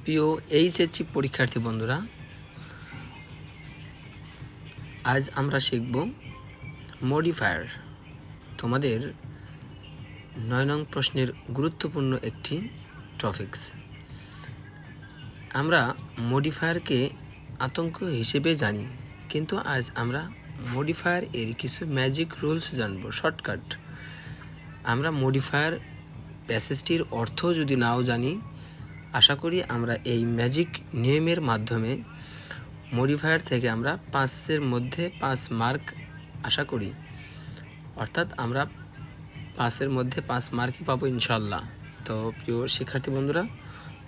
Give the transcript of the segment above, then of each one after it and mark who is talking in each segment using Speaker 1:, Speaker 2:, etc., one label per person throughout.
Speaker 1: প্রিয় এইচএসসি পরীক্ষার্থী বন্ধুরা, আজ আমরা শিখব মডিফায়ার। তোমাদের 9 নং প্রশ্নের গুরুত্বপূর্ণ একটি টপিকস। আমরা মডিফায়ারকে আতঙ্ক হিসেবে জানি, কিন্তু আজ আমরা মডিফায়ার এর কিছু ম্যাজিক রুলস জানব। শর্টকাট, আমরা মডিফায়ার প্যাসেজটির অর্থ যদি নাও জানি, আশা করি আমরা এই ম্যাজিক নিয়মের মাধ্যমে মডিফায়ার থেকে আমরা 5-এর মধ্যে 5 মার্ক আশা করি, অর্থাৎ আমরা 5-এর মধ্যে 5 মার্কই পাবো ইনশাল্লাহ। তো প্রিয় শিক্ষার্থী বন্ধুরা,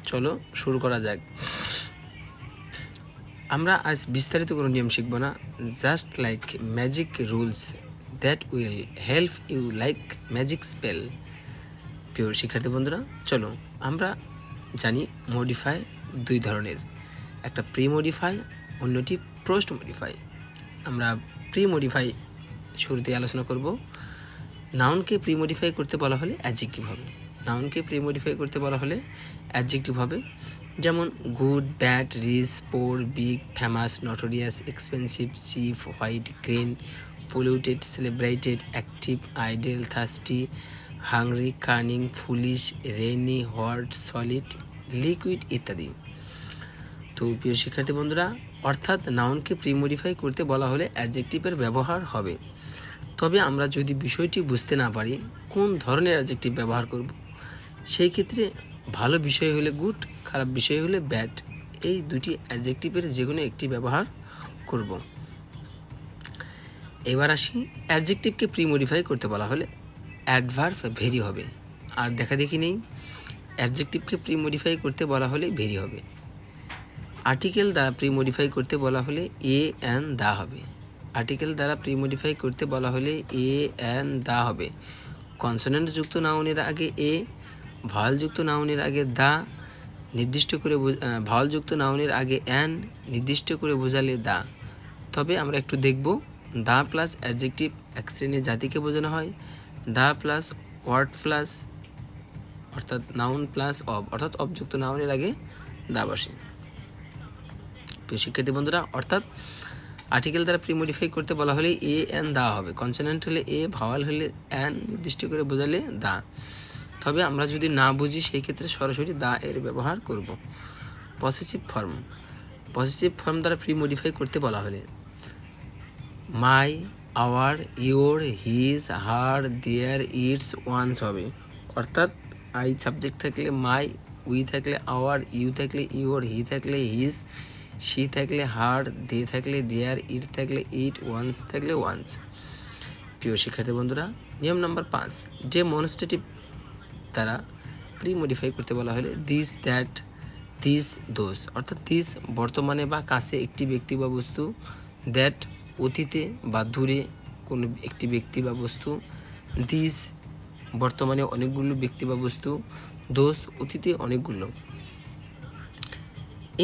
Speaker 1: চলো শুরু করা যাক। আমরা আজ বিস্তারিত কোনো নিয়ম শিখব না, just like magic rules that will help you like magic spell. প্রিয় শিক্ষার্থী বন্ধুরা, চলো আমরা জানি মডিফাই দুই ধরনের, একটা প্রি মডিফাই, অন্যটি পোস্ট মডিফাই। আমরা প্রি মডিফাই শুরুতে আলোচনা করব। নাউনকে প্রি মডিফাই করতে বলা হলে অ্যাডজেক্টিভ হবে। নাউনকে প্রি মডিফাই করতে বলা হলে অ্যাডজেক্টিভ হবে, যেমন good, bad, rich, poor, big, famous, notorious, expensive, cheap, white, green, polluted, celebrated, active, idle, thirsty, hungry, কার্নিং, foolish, rainy, hot, solid, liquid ইত্যাদি। তো প্রিয় শিক্ষার্থী বন্ধুরা, অর্থাৎ নাউনকে প্রি মডিফাই করতে বলা হলে অ্যাডজেক্টিভের ব্যবহার হবে। তবে আমরা যদি বিষয়টি বুঝতে না পারি কোন ধরনের অ্যাডজেক্টিভ ব্যবহার করব, সেই ক্ষেত্রে ভালো বিষয় হলে গুড, খারাপ বিষয় হলে ব্যাড, এই দুটি অ্যাডজেক্টিভের যে কোনো একটি ব্যবহার করব। এবার আসি, অ্যাডজেক্টিভকে প্রি মডিফাই করতে বলা হলে অ্যাডভার্ব ভেরি হবে, আর দেখা দেখি নেই। অ্যাডজেক্টিভকে প্রি মডিফাই করতে বলা হলে ভেরি হবে। আর্টিকেল দ্বারা প্রি মডিফাই করতে বলা হলে এ অ্যান দা হবে। আর্টিকেল দ্বারা প্রি মডিফাই করতে বলা হলে এ অ্যান দা হবে। কনসোনেন্ট যুক্ত নাউনের আগে এ, ভাওয়াল যুক্ত নাউনের আগে দা, নির্দিষ্ট করে ভাওয়াল যুক্ত নাউনের আগে অ্যান, নির্দিষ্ট করে বোঝালে দা। তবে আমরা একটু দেখব, দা প্লাস অ্যাডজেক্টিভ এক শ্রেণীর জাতিকে বোঝানো হয়। দা প্লাস ওয়ার্ড প্লাস অর্থাৎ নাউন প্লাস অব, অর্থাৎ অবযুক্ত নাউনের আগে দা বসে। প্রিয় শিক্ষার্থী বন্ধুরা, অর্থাৎ আর্টিকেল দ্বারা প্রি মডিফাই করতে বলা হলে এ অ্যান দা হবে। কনসোনেন্ট হলে এ, ভাওয়াল হলে অ্যান, নির্দিষ্ট করে বোঝালে দা। তবে আমরা যদি না বুঝি সেই ক্ষেত্রে সরাসরি দা এর ব্যবহার করব। পসেসিভ ফর্ম, পসেসিভ ফর্ম দ্বারা প্রি মডিফাই করতে বলা হলে my, our, your, his, her, their, its, ones হবে। অর্থাৎ আই সাবজেক্ট থাকলে মাই, উই থাকলে আওয়ার, ইউ থাকলে ইওর, হি থাকলে হিজ, শি থাকলে হার, দে থাকলে দেয়ার, ইট থাকলে ইট, ওয়ান্স থাকলে ওয়ান্স। প্রিয় শিক্ষার্থী বন্ধুরা, নিয়ম নাম্বার 5, ডেমনস্ট্রেটিভ দ্বারা প্রি মডিফাই করতে বলা হলে দিস, দ্যাট, দিস, দোজ। অর্থাৎ দিস বর্তমানে বা কাছে একটি ব্যক্তি বা বস্তু, দ্যাট অতীতে বা দূরে কোনো একটি ব্যক্তি বা বস্তু, দিস বর্তমানে অনেকগুলো ব্যক্তি বা বস্তু, দোজ অতীতে অনেকগুলো।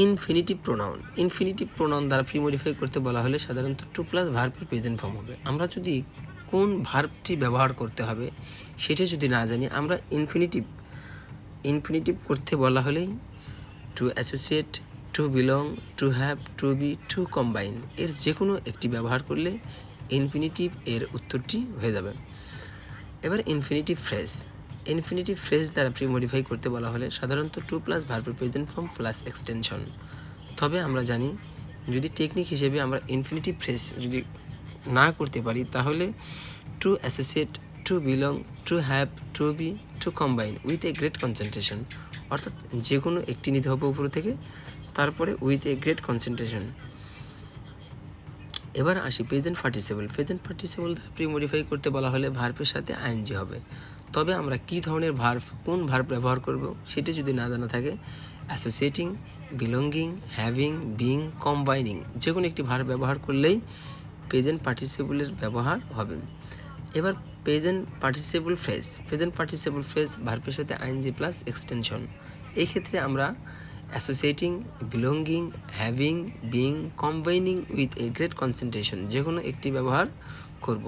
Speaker 1: ইনফিনিটিভ প্রোনাউন, ইনফিনিটিভ প্রোনাউন দ্বারা প্রি মডিফাই করতে বলা হলে সাধারণত টু প্লাস ভার্বের প্রেজেন্ট ফর্ম হবে। আমরা যদি কোন ভার্বটি ব্যবহার করতে হবে সেটা যদি না জানি, আমরা ইনফিনিটিভ করতে বলা হলেই to associate, to belong, to have, to be, to combine, এর যে কোনো একটি ব্যবহার করলে ইনফিনিটিভ এর উত্তরটি হয়ে যাবে। এবার ইনফিনিটিভ ফ্রেজ, ইনফিনিটিভ ফ্রেজ দ্বারা প্রি মডিফাই করতে বলা হলে সাধারণত টু প্লাস ভার্বের প্রেজেন্ট ফর্ম প্লাস এক্সটেনশন। তবে আমরা জানি, যদি টেকনিক হিসেবে আমরা ইনফিনিটিভ ফ্রেজ যদি না করতে পারি, তাহলে to associate, to belong, to have, to be, to combine with a great concentration, অর্থাৎ যে কোনো একটি নিতে হবে উপর থেকে, তারপরে উইথ এ গ্রেট কনসেন্ট্রেশন। এবার আসি প্রেজেন্ট পার্টিসিপল। প্রেজেন্ট পার্টিসিপল দ্বারা প্রি মডিফাই করতে বলা হলে ভার্বের সাথে আইএনজি হবে। তবে আমরা কী ধরনের ভার্ব, কোন ভার্ব ব্যবহার করব সেটি যদি না জানা থাকে, অ্যাসোসিয়েটিং, বিলঙ্গিং, হ্যাভিং, বিং, কম্বাইনিং যে কোনো একটি ভার্ব ব্যবহার করলেই প্রেজেন্ট পার্টিসিপলের ব্যবহার হবে। এবার present participle phrase, present participle phrase ভার্বের সাথে আইএনজি প্লাস এক্সটেনশন। এই ক্ষেত্রে আমরা associating, belonging, having, being, combining with a great concentration যে কোনো একটি ব্যবহার করব।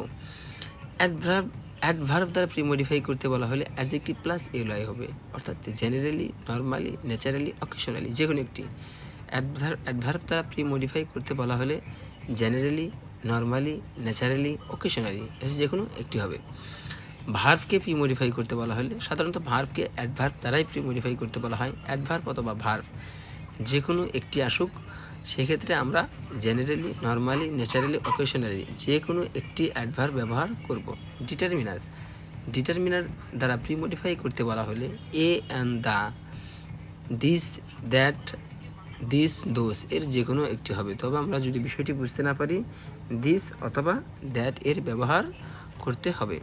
Speaker 1: অ্যাডভার্ব অ্যাডভার্ব দ্বারা প্রি মডিফাই করতে বলা হলে অ্যাডজেক্টিভ প্লাস এলআই হবে, অর্থাৎ জেনারেলি, নর্মালি, ন্যাচারালি, অকেশনালি যে কোনো একটি। অ্যাডভার্ব দ্বারা প্রি মডিফাই করতে বলা হলে জেনারেলি, নর্মালি, ন্যাচারালি, অকেশনালি এর যে কোনো একটি হবে। ভার্বকে প্রি মডিফাই করতে বলা হলে সাধারণত ভার্বকে অ্যাডভার্ব দ্বারাই প্রি মডিফাই করতে বলা হয়। অ্যাডভার্ব অথবা ভার্ব যে কোনো একটি আসুক, সেক্ষেত্রে আমরা জেনারেলি, নর্মালি, ন্যাচারালি, অকেশনালি যে কোনো একটি অ্যাডভার্ব ব্যবহার করব। ডিটারমিনার দ্বারা প্রি মডিফাই করতে বলা হলে a and the, this, that, this, those এর যে কোনো একটি হবে। তবে আমরা যদি বিষয়টি বুঝতে না পারি দিস অথবা দ্যাট এর ব্যবহার করতে হবে।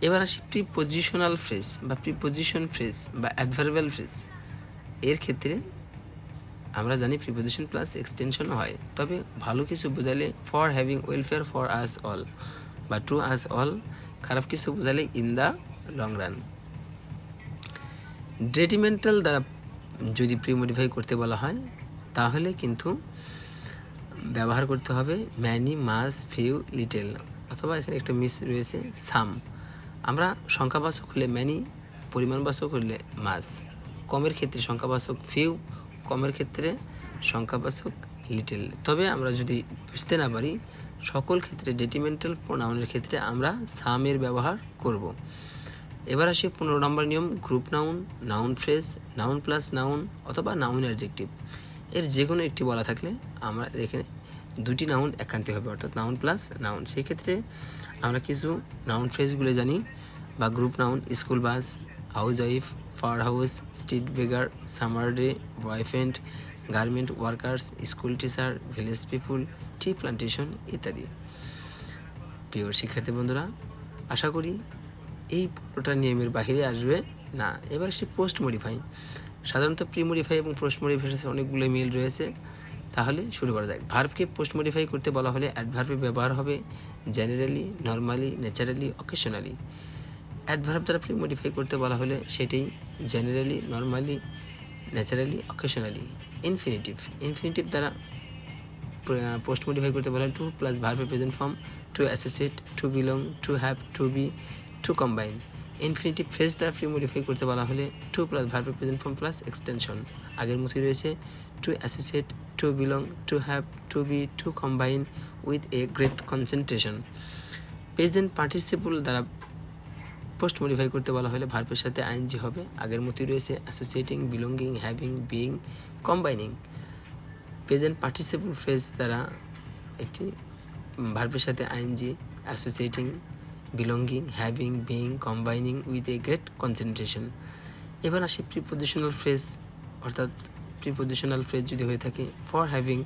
Speaker 1: এবার আসি প্রিপোজিশনাল ফ্রেজ বা প্রিপোজিশন ফ্রেজ বা অ্যাডভার্বাল ফ্রেজ। এর ক্ষেত্রে আমরা জানি প্রিপোজিশন প্লাস এক্সটেনশন হয়, তবে ভালো কিছু বোঝালে for having welfare for us all বা টু আস অল, খারাপ কিছু বোঝালে ইন দ্য লং রান। ডেটিমেন্টাল দ্বারা যদি প্রি মডিফাই করতে বলা হয় তাহলে কিন্তু ব্যবহার করতে হবে ম্যানি, মাস, ফিউ, লিটেল, অথবা এখানে একটা মিস রয়েছে সাম। আমরা সংখ্যাবাচক হলে ম্যানি, পরিমাণবাচক হলে মাস, কমের ক্ষেত্রে সংখ্যাবাচক ফিউ, কমের ক্ষেত্রে সংখ্যাবাচক লিটেল। তবে আমরা যদি বুঝতে না পারি সকল ক্ষেত্রে ডেটিমেন্টাল প্রোনাউনের ক্ষেত্রে আমরা সামের ব্যবহার করব। এবার আসি 15 নম্বর নিয়ম, group noun, noun phrase, noun plus noun অথবা নাউন অ্যাডজেক্টিভ এর যে কোনো একটি বলা থাকলে আমরা এখানে দুটি নাউন একান্তে হবে, অর্থাৎ নাউন প্লাস নাউন। সেই ক্ষেত্রে আমরা কিছু নাউন ফ্রেজগুলো জানি বা group noun, school bus, housewife, farm house, street beggar, summer day, boyfriend, garment workers, school teacher, village people, tea plantation ইত্যাদি। প্রিয় শিক্ষার্থী বন্ধুরা, আশা করি এই পুরোটা নিয়মের বাহিরে আসবে না। এবার সে পোস্ট মডিফাই। সাধারণত প্রি মডিফাই এবং পোস্ট মডিফাইয়ের সাথে অনেকগুলো মিল রয়েছে, তাহলে শুরু করা যাক। ভার্বকে পোস্ট মডিফাই করতে বলা হলে অ্যাডভার্বের ব্যবহার হবে generally, normally, naturally, occasionally. Adverb দ্বারা প্রি মডিফাই করতে বলা হলে সেটাই generally, normally, naturally, occasionally. Infinitive দ্বারা পোস্ট মডিফাই করতে বলা হয় টু প্লাস ভার্বের present form, to associate, to belong, to have, to be, to combine. Infinitive phrase দ্বারা প্রি মডিফাই করতে বলা হলে টু প্লাস ভার্বের প্রেজেন্ট ফর্ম প্লাস এক্সটেনশন, আগের মতোই রয়েছে to associate, to belong, to have, to be, to combine with a great concentration. Present participle দ্বারা post modify করতে বলা হলে ভার্বের সাথে আইএনজি হবে, আগের মতোই রয়েছে associating, belonging, having, being, combining. Present participle phrase দ্বারা একটি ভার্বের সাথে ING, associating, belonging, having, being, combining with a great concentration. এবার আসি প্রিপোজিশনাল ফ্রেজ, অর্থাৎ প্রিপোজিশনাল ফ্রেজ যদি হয়ে থাকে for having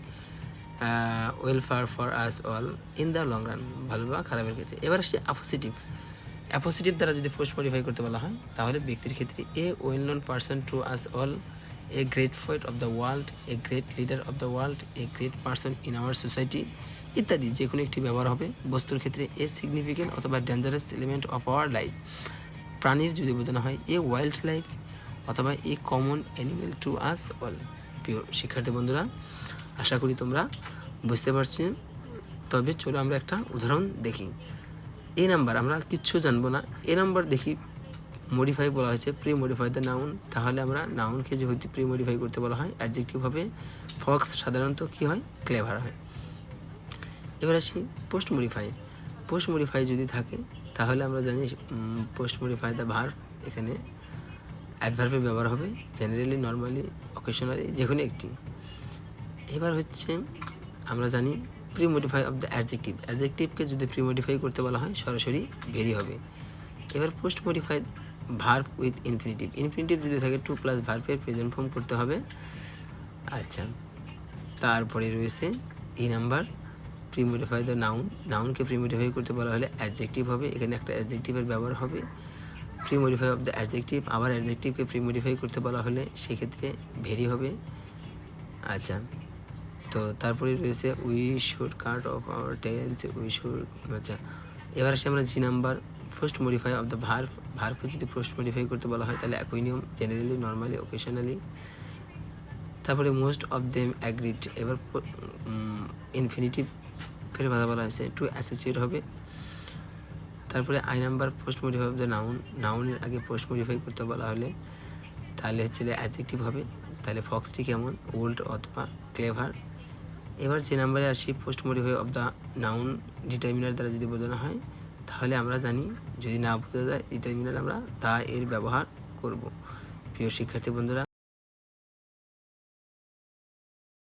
Speaker 1: welfare for us all in the long run, ভালো বা খারাপের ক্ষেত্রে। এবার আসি অ্যাপোজিটিভ দ্বারা যদি পোস্ট মডিফাই করতে বলা হয় তাহলে ব্যক্তির ক্ষেত্রে a well known person to us all, a great poet of the world, a great leader of the world, a great person in our society ইত্যাদি যে কোনো একটি ব্যবহার হবে। বস্তুর ক্ষেত্রে এ সিগনিফিকেন্ট অথবা dangerous element of our life. প্রাণীর যদি বোঝানো হয় এ ওয়াইল্ড লাইফ অথবা a common animal to us all. প্রিয় শিক্ষার্থী বন্ধুরা, আশা করি তোমরা বুঝতে পারছি। তবে চলো আমরা একটা উদাহরণ দেখি। এই নাম্বার আমরা কিচ্ছু জানবো না, এ নাম্বার দেখি মডিফাই বলা হয়েছে প্রি মডিফাই দ্য নাউন, তাহলে আমরা নাউনকে যেহেতু প্রি মডিফাই করতে বলা হয় অ্যাডজেক্টিভ হবে ফক্স, সাধারণত কি হয় ক্লেভার হয়। এবার আসি পোস্ট মডিফাই যদি থাকে তাহলে আমরা জানি পোস্ট মডিফাই দ্য ভার্ব, এখানে অ্যাডভার্বের ব্যবহার হবে জেনারেলি, নর্মালি, অকেশনালি যে কোনো একটি। এবার হচ্ছে আমরা জানি প্রি মডিফাই অফ দ্য অ্যাডজেক্টিভকে যদি প্রি মডিফাই করতে বলা হয় সরাসরি ভেরি হবে। এবার post modify verb with infinitive যদি থাকে টু প্লাস ভার্বের প্রেজেন্ট ফর্ম করতে হবে। আচ্ছা, তারপরে রয়েছে এই নাম্বার প্রি মডিফাই দ্য নাউনকে প্রি মডিফাই করতে বলা হলে অ্যাডজেক্টিভ হবে, এখানে একটা অ্যাডজেক্টিভের ব্যবহার হবে। Pre modify of the adjective, আবার অ্যাডজেক্টিভকে প্রি মডিফাই করতে বলা হলে সেক্ষেত্রে ভেরি হবে। আচ্ছা, তো তারপরে রয়েছে we should cut off our tails, we should. আচ্ছা, এবার আসে আমরা G number post modify of the ভার্বকে যদি পোস্ট মডিফাই করতে বলা হয় তাহলে একই নিয়ম জেনারেলি, নর্মালি, অকেশনালি। তারপরে মোস্ট অফ দেম অ্যাগ্রিড, এবার ইনফিনিটিভ ফের কথা বলা হয়েছে টু অ্যাসোসিয়েট হবে। তারপরে I number post modify of the noun, নাউনের আগে পোস্ট মডিফাই করতে বলা হলে তাহলে হচ্ছে অ্যাডজেক্টিভ হবে। তাহলে ফক্সটি কেমন, ওল্ড অথবা ক্লেভার। এবার যে নাম্বারে আসি post modify of the noun determiner দ্বারা যদি বোঝানো হয় তাহলে আমরা জানি, যদি না বোঝা যায় ডিটারমিনার আমরা তা এর ব্যবহার করব। প্রিয় শিক্ষার্থী বন্ধুরা,